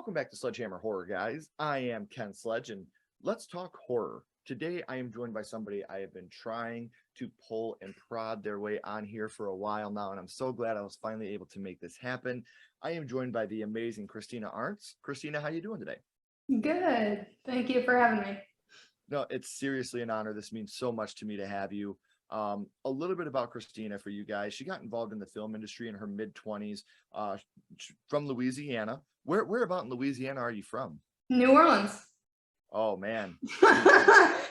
Welcome back to Sledgehammer Horror, guys. I am Ken Sledge, and let's talk horror. Today, I am joined by somebody I have been trying to pull and prod their way on here for a while now, and I'm so glad I was finally able to make this happen. I am joined by the amazing Kristina Arntz. Kristina, how you doing today? Good. Thank you for having me. No, it's seriously an honor. This means so much to me to have you. A little bit about Kristina for you guys. She got involved in the film industry in her mid-20s, from Louisiana. Where about in Louisiana are you from? New Orleans. Oh, man.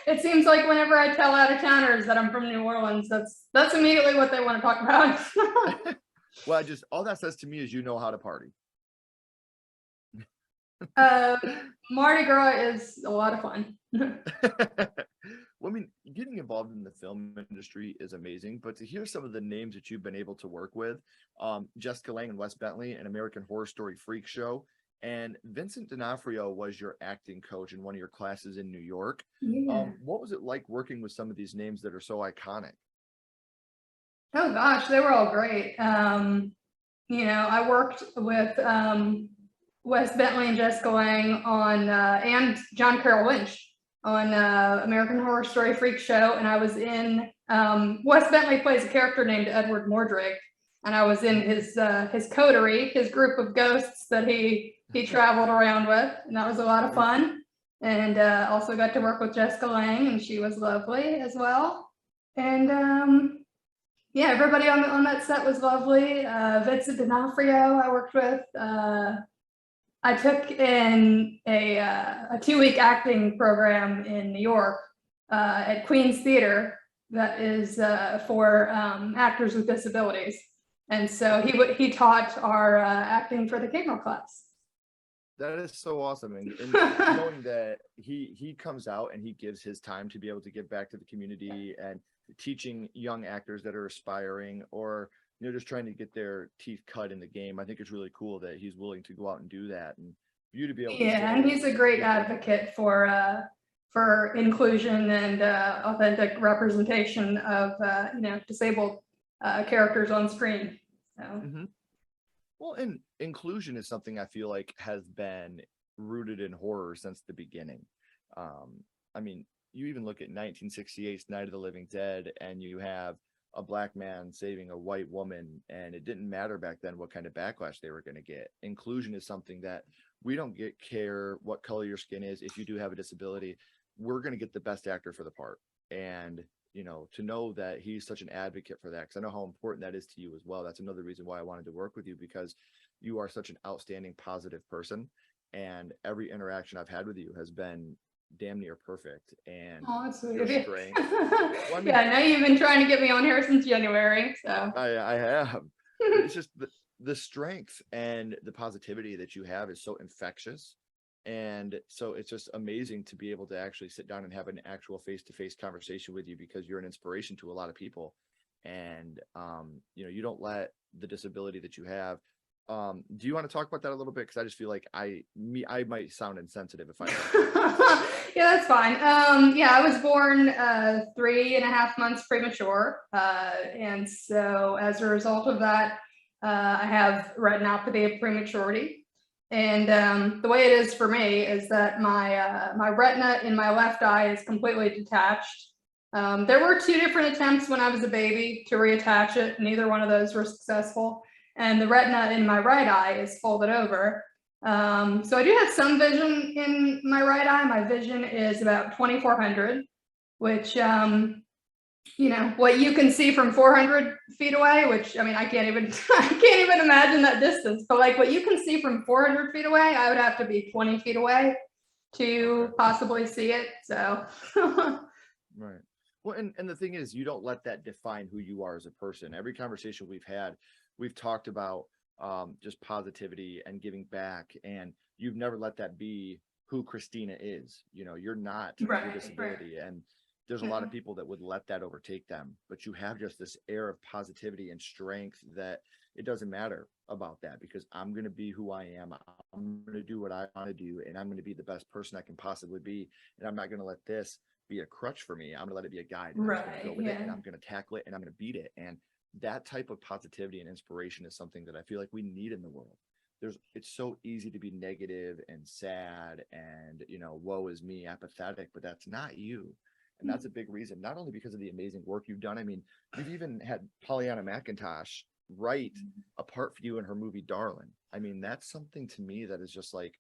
It seems like whenever I tell out-of-towners that I'm from New Orleans, that's immediately what they want to talk about. Well, all that says to me is you know how to party. Mardi Gras is a lot of fun. Well, I mean, getting involved in the film industry is amazing, but to hear some of the names that you've been able to work with, Jessica Lange and Wes Bentley, an American Horror Story Freakshow, and Vincent D'Onofrio was your acting coach in one of your classes in New York. Yeah. What was it like working with some of these names that are so iconic? Oh gosh, they were all great. I worked with Wes Bentley and Jessica Lange on and John Carroll Lynch on American Horror Story Freakshow, and I was in Wes Bentley plays a character named Edward Mordred, and I was in his coterie, his group of ghosts that he traveled around with, and that was a lot of fun. And also got to work with Jessica Lange, and she was lovely as well. And yeah, everybody on that set was lovely. Vincent D'Onofrio I worked with. I took in a 2-week acting program in New York at Queen's Theater that is for actors with disabilities. And so he taught our acting for the camera class. That is so awesome. And knowing that he comes out and he gives his time to be able to give back to the community and teaching young actors that are aspiring or just trying to get their teeth cut in the game. I think it's really cool that he's willing to go out and do that, and for you to be able to and he's a great advocate for inclusion and authentic representation of disabled characters on screen. So. Well, and inclusion is something I feel like has been rooted in horror since the beginning. I mean, you even look at 1968's Night of the Living Dead, and you have a black man saving a white woman, and it didn't matter back then what kind of backlash they were going to get. Inclusion is something that we don't care what color your skin is. If you do have a disability, we're going to get the best actor for the part. And to know that he's such an advocate for that, because I know how important that is to you as well. That's another reason why I wanted to work with you, because you are such an outstanding, positive person, and every interaction I've had with you has been damn near perfect. And that's sweet. Your strength. Well, I mean, yeah, I know you've been trying to get me on here since January, so I have. It's just the strength and the positivity that you have is so infectious, and so it's just amazing to be able to actually sit down and have an actual face-to-face conversation with you, because you're an inspiration to a lot of people. And you don't let the disability that you have. Do you want to talk about that a little bit? Because I just feel like I might sound insensitive if I yeah, that's fine. I was born 3.5 months premature, and so as a result of that, I have retinopathy of prematurity. And the way it is for me is that my retina in my left eye is completely detached. There were 2 different attempts when I was a baby to reattach it. Neither one of those were successful. And the retina in my right eye is folded over. So I do have some vision in my right eye. My vision is about 2400, which, what you can see from 400 feet away, which, I mean, I can't even imagine that distance, but like what you can see from 400 feet away, I would have to be 20 feet away to possibly see it. So. Right. Well, and the thing is, you don't let that define who you are as a person. Every conversation we've had, we've talked about just positivity and giving back, and you've never let that be who Kristina is. You're not your disability, and there's a lot of people that would let that overtake them, but you have just this air of positivity and strength that it doesn't matter about that, because I'm going to be who I am. I'm going to do what I want to do, and I'm going to be the best person I can possibly be, and I'm not going to let this be a crutch for me. I'm going to let it be a guide. I'm just going to go with it, and I'm going to tackle it, and I'm going to beat it. And that type of positivity and inspiration is something that I feel like we need in the world. it's so easy to be negative and sad and, woe is me, apathetic, but that's not you. And that's a big reason, not only because of the amazing work you've done. I mean, you've even had Pollyanna McIntosh write a part for you in her movie Darlin. I mean, that's something to me that is just like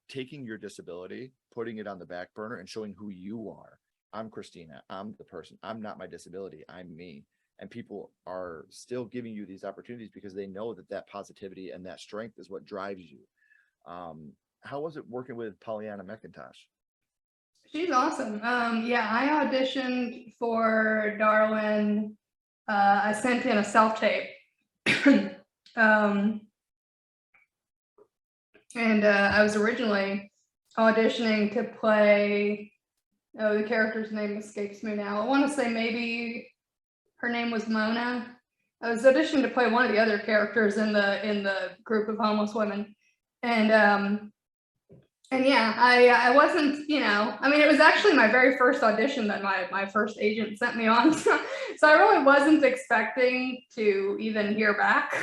taking your disability, putting it on the back burner and showing who you are. I'm Kristina. I'm the person. I'm not my disability. I'm me. And people are still giving you these opportunities because they know that positivity and that strength is what drives you. How was it working with Pollyanna McIntosh? She's awesome. Yeah, I auditioned for Darlin. I sent in a self-tape. And I was originally auditioning to play, oh, the character's name escapes me now. I want to say maybe her name was Mona. I was auditioning to play one of the other characters in the group of homeless women. And yeah, I wasn't, I mean, it was actually my very first audition that my first agent sent me on. So I really wasn't expecting to even hear back.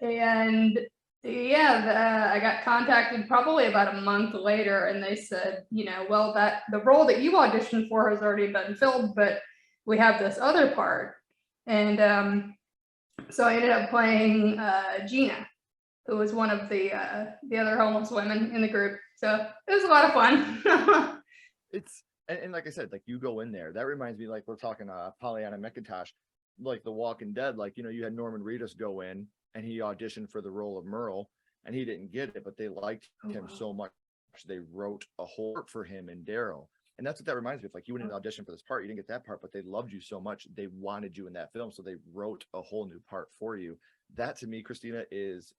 And yeah, I got contacted probably about a month later, and they said, well, that the role that you auditioned for has already been filled, but we have this other part. And so I ended up playing Gina, who was one of the other homeless women in the group. So it was a lot of fun. It's and like I said, like you go in there. That reminds me, like we're talking Pollyanna McIntosh, like The Walking Dead. Like you had Norman Reedus go in and he auditioned for the role of Merle, and he didn't get it, but they liked him so much they wrote a whole part for him and Daryl. And that's what that reminds me of. Like you went in audition for this part, you didn't get that part, but they loved you so much they wanted you in that film, so they wrote a whole new part for you. That to me, Kristina, is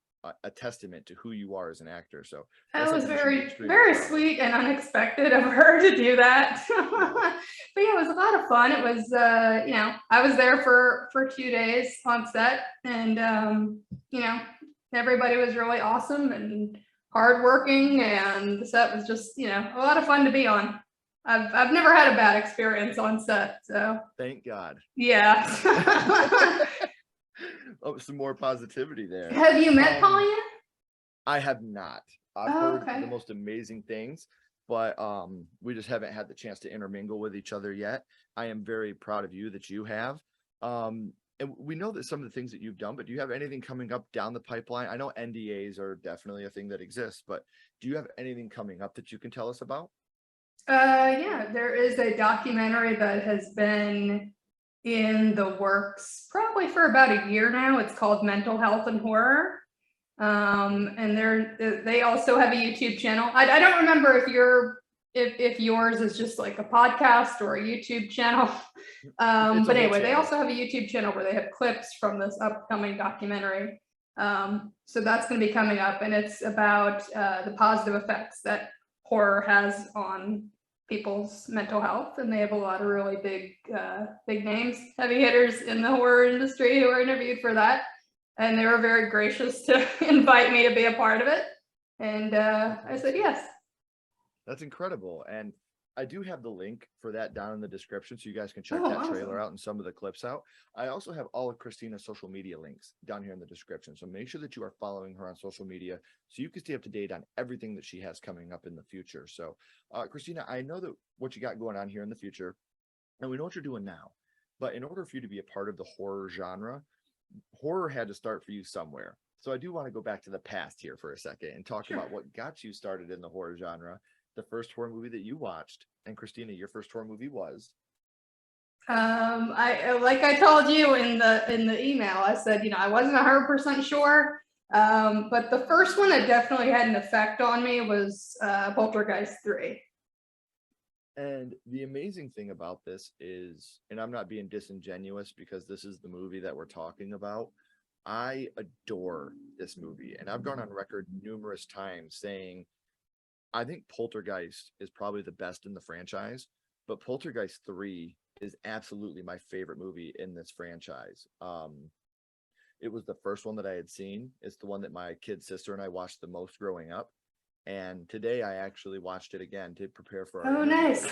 a testament to who you are as an actor. So that was very, very sweet and unexpected of her to do that. But yeah, it was a lot of fun. It was, I was there for 2 days on set, and everybody was really awesome and hardworking, and the set was just, a lot of fun to be on. I've never had a bad experience on set, so thank God. Yeah. Oh, some more positivity there. Have you met Pollyanna? I have not. I've heard the most amazing things, but we just haven't had the chance to intermingle with each other yet. I am very proud of you that you have. And we know that some of the things that you've done, but do you have anything coming up down the pipeline? I know NDAs are definitely a thing that exists, but do you have anything coming up that you can tell us about? Yeah, there is a documentary that has been in the works probably for about a year now. It's called Mental Health and Horror. And they also have a YouTube channel. I don't remember if yours is just like a podcast or a YouTube channel. But anyway, they also have a YouTube channel where they have clips from this upcoming documentary. So that's going to be coming up, and it's about the positive effects that horror has on people's mental health, and they have a lot of really big names, heavy hitters in the horror industry who are interviewed for that, and they were very gracious to invite me to be a part of it, and I said yes. That's incredible. And I do have the link for that down in the description, so you guys can check that trailer out and some of the clips out. I also have all of Kristina's social media links down here in the description, so make sure that you are following her on social media so you can stay up to date on everything that she has coming up in the future. So Kristina, I know that what you got going on here in the future, and we know what you're doing now, but in order for you to be a part of the horror genre, horror had to start for you somewhere. So I do want to go back to the past here for a second and talk about what got you started in the horror genre. The first horror movie that you watched, and Kristina, your first horror movie was? I told you in the email, I said, I wasn't 100% sure, but the first one that definitely had an effect on me was Poltergeist 3. And the amazing thing about this is, and I'm not being disingenuous because this is the movie that we're talking about, I adore this movie, and I've gone on record numerous times saying I think Poltergeist is probably the best in the franchise, but Poltergeist 3 is absolutely my favorite movie in this franchise. It was the first one that I had seen. It's the one that my kid sister and I watched the most growing up. And today I actually watched it again to prepare for our nice.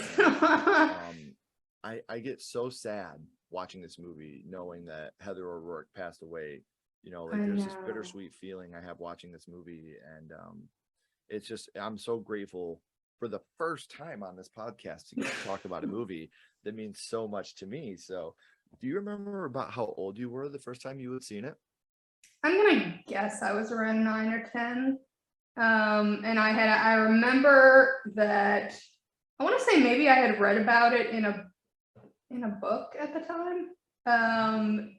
I get so sad watching this movie, knowing that Heather O'Rourke passed away You know, I like there's this know. bittersweet feeling I have watching this movie, and it's just I'm so grateful for the first time on this podcast to get to talk about a movie that means so much to me. So, do you remember about how old you were the first time you had seen it? I'm gonna guess I was around 9 or 10. And I remember that I want to say maybe I had read about it in a book at the time.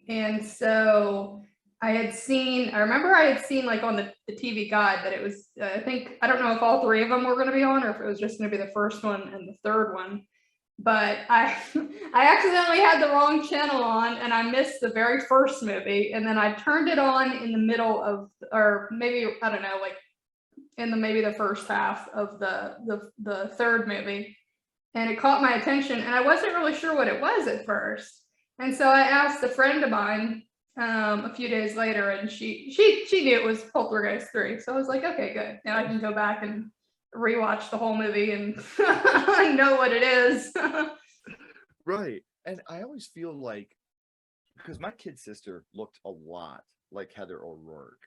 And so I remember I had seen like on the TV guide that it was, I don't know if all three of them were going to be on or if it was just going to be the first one and the third one. But I accidentally had the wrong channel on and I missed the very first movie. And then I turned it on in the middle of, or maybe, I don't know, like in maybe the first half of the third movie. And it caught my attention and I wasn't really sure what it was at first. And so I asked a friend of mine a few days later and she knew it was Poltergeist 3. So I was like, okay, good. Now I can go back and rewatch the whole movie and know what it is. Right. And I always feel like, because my kid sister looked a lot like Heather O'Rourke.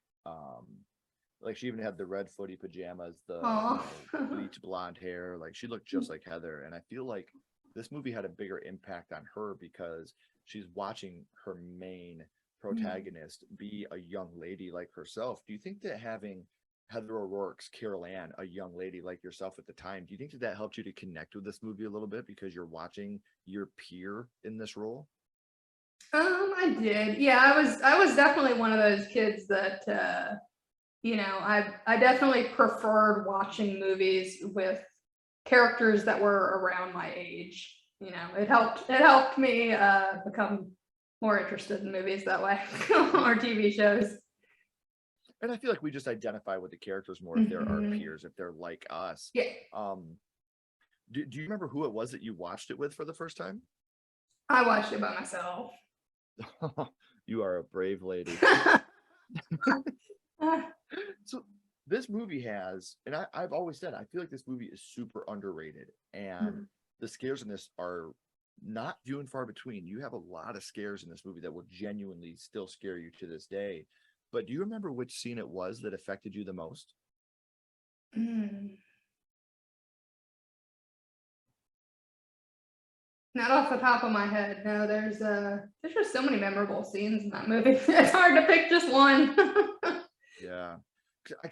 Like she even had the red footy pajamas, the bleach blonde hair. Like she looked just like Heather. And I feel like this movie had a bigger impact on her because she's watching her main protagonist be a young lady like herself. Do you think that having Heather O'Rourke's Carol Ann, a young lady like yourself at the time, do you think that helped you to connect with this movie a little bit because you're watching your peer in this role? I did. Yeah, I was definitely one of those kids that I definitely preferred watching movies with characters that were around my age. It helped me become more interested in movies that way or TV shows. And I feel like we just identify with the characters more if they're our peers, if they're like us. Yeah. Do you remember who it was that you watched it with for the first time? I watched it by myself. You are a brave lady. So this movie has, and I've always said, I feel like this movie is super underrated, and the scares in this are not few and far between. You have a lot of scares in this movie that will genuinely still scare you to this day. But do you remember which scene it was that affected you the most? Not off the top of my head. No, there's just so many memorable scenes in that movie. It's hard to pick just one. Yeah. I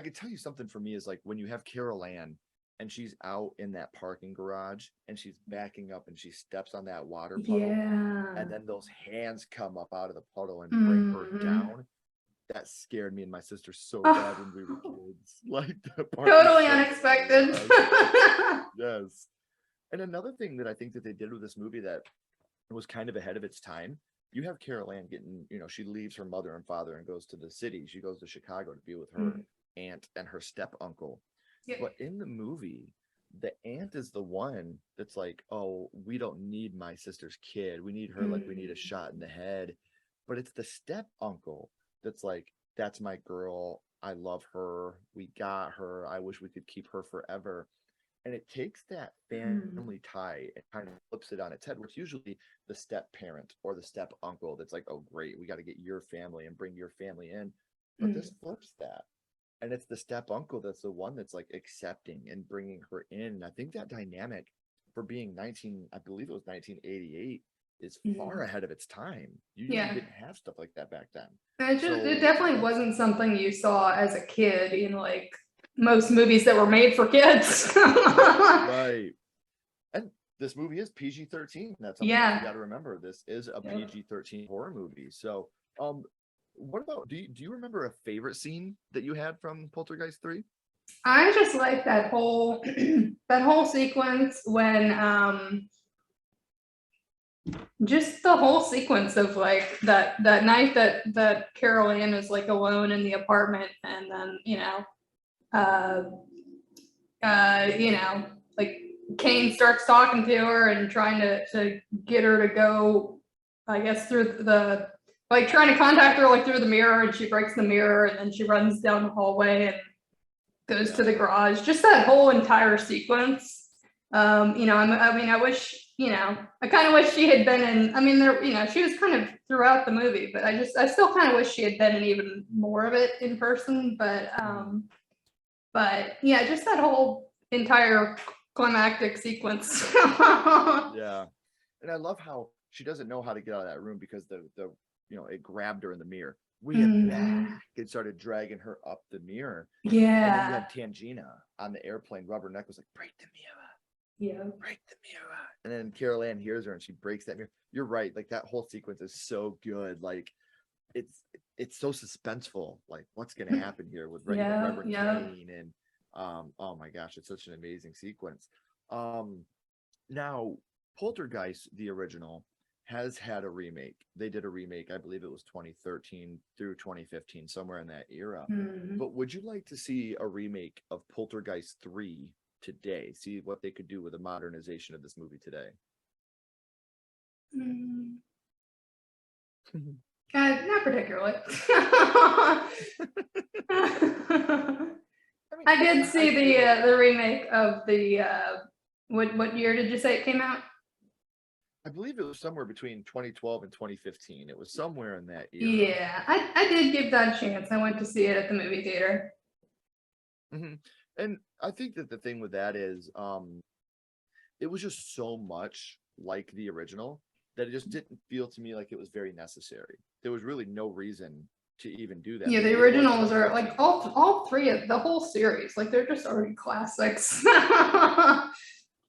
can tell you something for me is like when you have Carol Ann and she's out in that parking garage and she's backing up and she steps on that water puddle. Yeah. And then those hands come up out of the puddle and bring her down. That scared me and my sister so bad when we were kids. Like the part totally unexpected. Yes. And another thing that I think that they did with this movie that was kind of ahead of its time, you have Carol Ann getting, she leaves her mother and father and goes to the city. She goes to Chicago to be with her aunt and her step uncle. Yeah. But in the movie, the aunt is the one that's like, oh, we don't need my sister's kid. We need her like we need a shot in the head. But it's the step uncle that's like, that's my girl. I love her. We got her. I wish we could keep her forever. And it takes that family tie and kind of flips it on its head, where it's usually the step parent or the step uncle that's like, oh, great, we got to get your family and bring your family in. But this flips that. And it's the step uncle that's the one that's like accepting and bringing her in. And I think that dynamic for being I believe it was 1988, is far ahead of its time. You didn't have stuff like that back then. It definitely wasn't something you saw as a kid in like most movies that were made for kids. Right. And this movie is PG-13. That's something that you got to remember. This is a PG-13 horror movie. So, what about, do you remember a favorite scene that you had from Poltergeist 3? I just like that whole sequence when just the whole sequence of like that night that Carol Ann is like alone in the apartment, and then like Kane starts talking to her and trying to get her to go, I guess, through trying to contact her like through the mirror, and she breaks the mirror and then she runs down the hallway and goes to the garage. Just that whole entire sequence I mean, I wish, I kind of wish she had been in, I mean, she was kind of throughout the movie, but I still kind of wish she had been in even more of it in person. But yeah, just that whole entire climactic sequence. Yeah. And I love how she doesn't know how to get out of that room because it grabbed her in the mirror. Way back, it started dragging her up the mirror. And then you Yeah. have Tangina on the airplane, rubber necklace, like, break the mirror. Yeah. Break the mirror. And then Carol Ann hears her and she breaks that mirror. You're right. Like that whole sequence is so good. Like it's so suspenseful. Like what's gonna happen here with Reverend Kane and oh my gosh, it's such an amazing sequence. Now Poltergeist, the original, has had a remake. They did a remake, I believe it was 2013 through 2015, somewhere in that era. But would you like to see a remake of Poltergeist 3 today? See what they could do with a modernization of this movie today? Not particularly. I did see the remake of the what year did you say it came out? I believe it was somewhere between 2012 and 2015. It was somewhere in that era. Yeah, I did give that a chance. I went to see it at the movie theater. And I think that the thing with that is it was just so much like the original that it just didn't feel to me like it was very necessary. There was really no reason to even do that. Yeah, the originals are like all three of the whole series, like they're just already classics.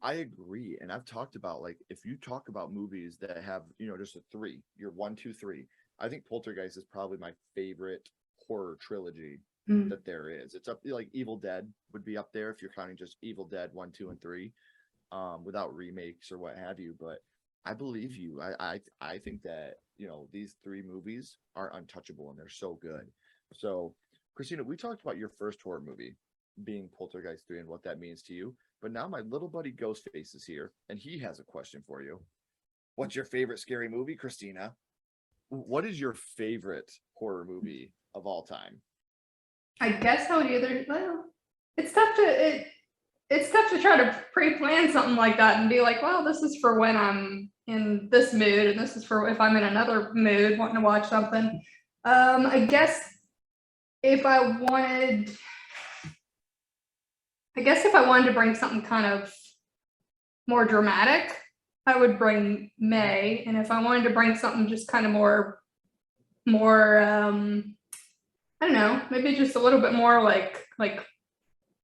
I agree. And I've talked about, like, if you talk about movies that have, just a three, you're 1, 2, 3. I think Poltergeist is probably my favorite horror trilogy that there is. It's up like Evil Dead would be up there if you're counting just Evil Dead 1, 2, and 3, without remakes or what have you. But I believe you. I think that, these three movies are untouchable and they're so good. So, Kristina, we talked about your first horror movie being Poltergeist 3 and what that means to you. But now my little buddy Ghostface is here, and he has a question for you. What's your favorite scary movie, Kristina? What is your favorite horror movie of all time? I guess I would it's tough to try to pre-plan something like that and be like, well, this is for when I'm in this mood, and this is for if I'm in another mood wanting to watch something. I guess if I wanted to bring something kind of more dramatic, I would bring May. And if I wanted to bring something just kind of more, I don't know, maybe just a little bit more like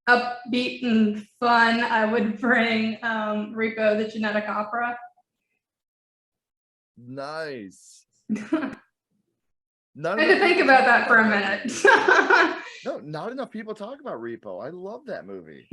upbeat and fun, I would bring Rico the Genetic Opera. Nice. I had to think about that for a minute. No, not enough people talk about Repo. I love that movie.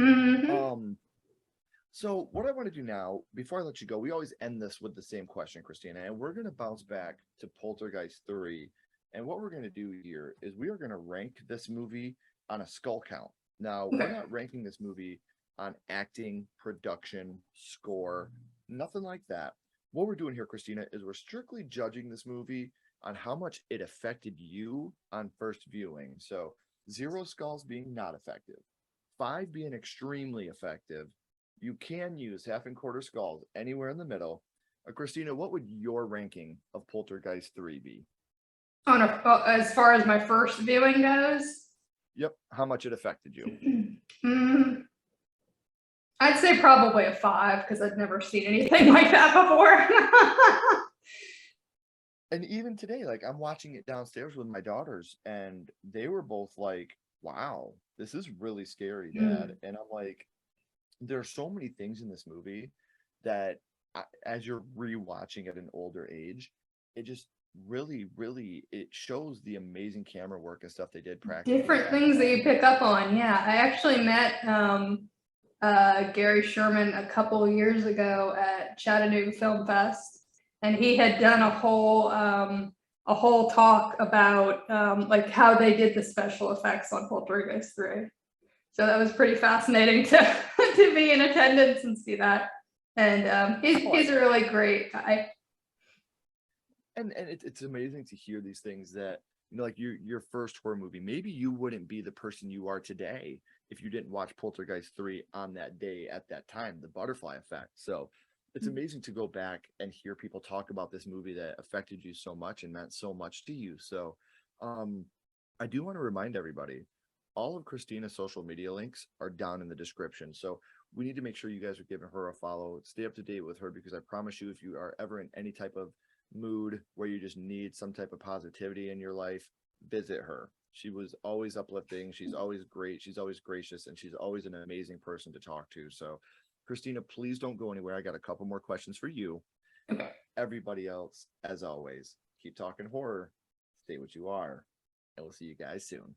So what I want to do now, before I let you go, we always end this with the same question, Kristina, and we're going to bounce back to Poltergeist 3. And what we're going to do here is we are going to rank this movie on a skull count. Now, we're not ranking this movie on acting, production, score, nothing like that. What we're doing here, Kristina, is we're strictly judging this movie on how much it affected you on first viewing. So 0 skulls being not effective, 5 being extremely effective. You can use half and quarter skulls anywhere in the middle. Kristina, what would your ranking of Poltergeist 3 be? As far as my first viewing goes? Yep. How much it affected you? I'd say probably a 5 because I'd never seen anything like that before. And even today, like I'm watching it downstairs with my daughters and they were both like, wow, this is really scary, Dad. And I'm like, there are so many things in this movie that as you're rewatching at an older age, it just really it shows the amazing camera work and stuff they did practically. Different things that you pick up on. Yeah, I actually met Gary Sherman a couple years ago at Chattanooga Film Fest, and he had done a whole talk about like how they did the special effects on Poltergeist 3. So that was pretty fascinating to be in attendance and see that. And he's a really great guy. And it's amazing to hear these things that, like your first horror movie, maybe you wouldn't be the person you are today if you didn't watch Poltergeist 3 on that day at that time, the butterfly effect. So it's amazing to go back and hear people talk about this movie that affected you so much and meant so much to you. So I do want to remind everybody, all of Kristina's social media links are down in the description. So we need to make sure you guys are giving her a follow, stay up to date with her, because I promise you, if you are ever in any type of mood where you just need some type of positivity in your life, visit her. She was always uplifting. She's always great. She's always gracious, and she's always an amazing person to talk to. So Kristina, please don't go anywhere. I got a couple more questions for you. Okay. Everybody else, as always, keep talking horror, stay what you are, and we'll see you guys soon.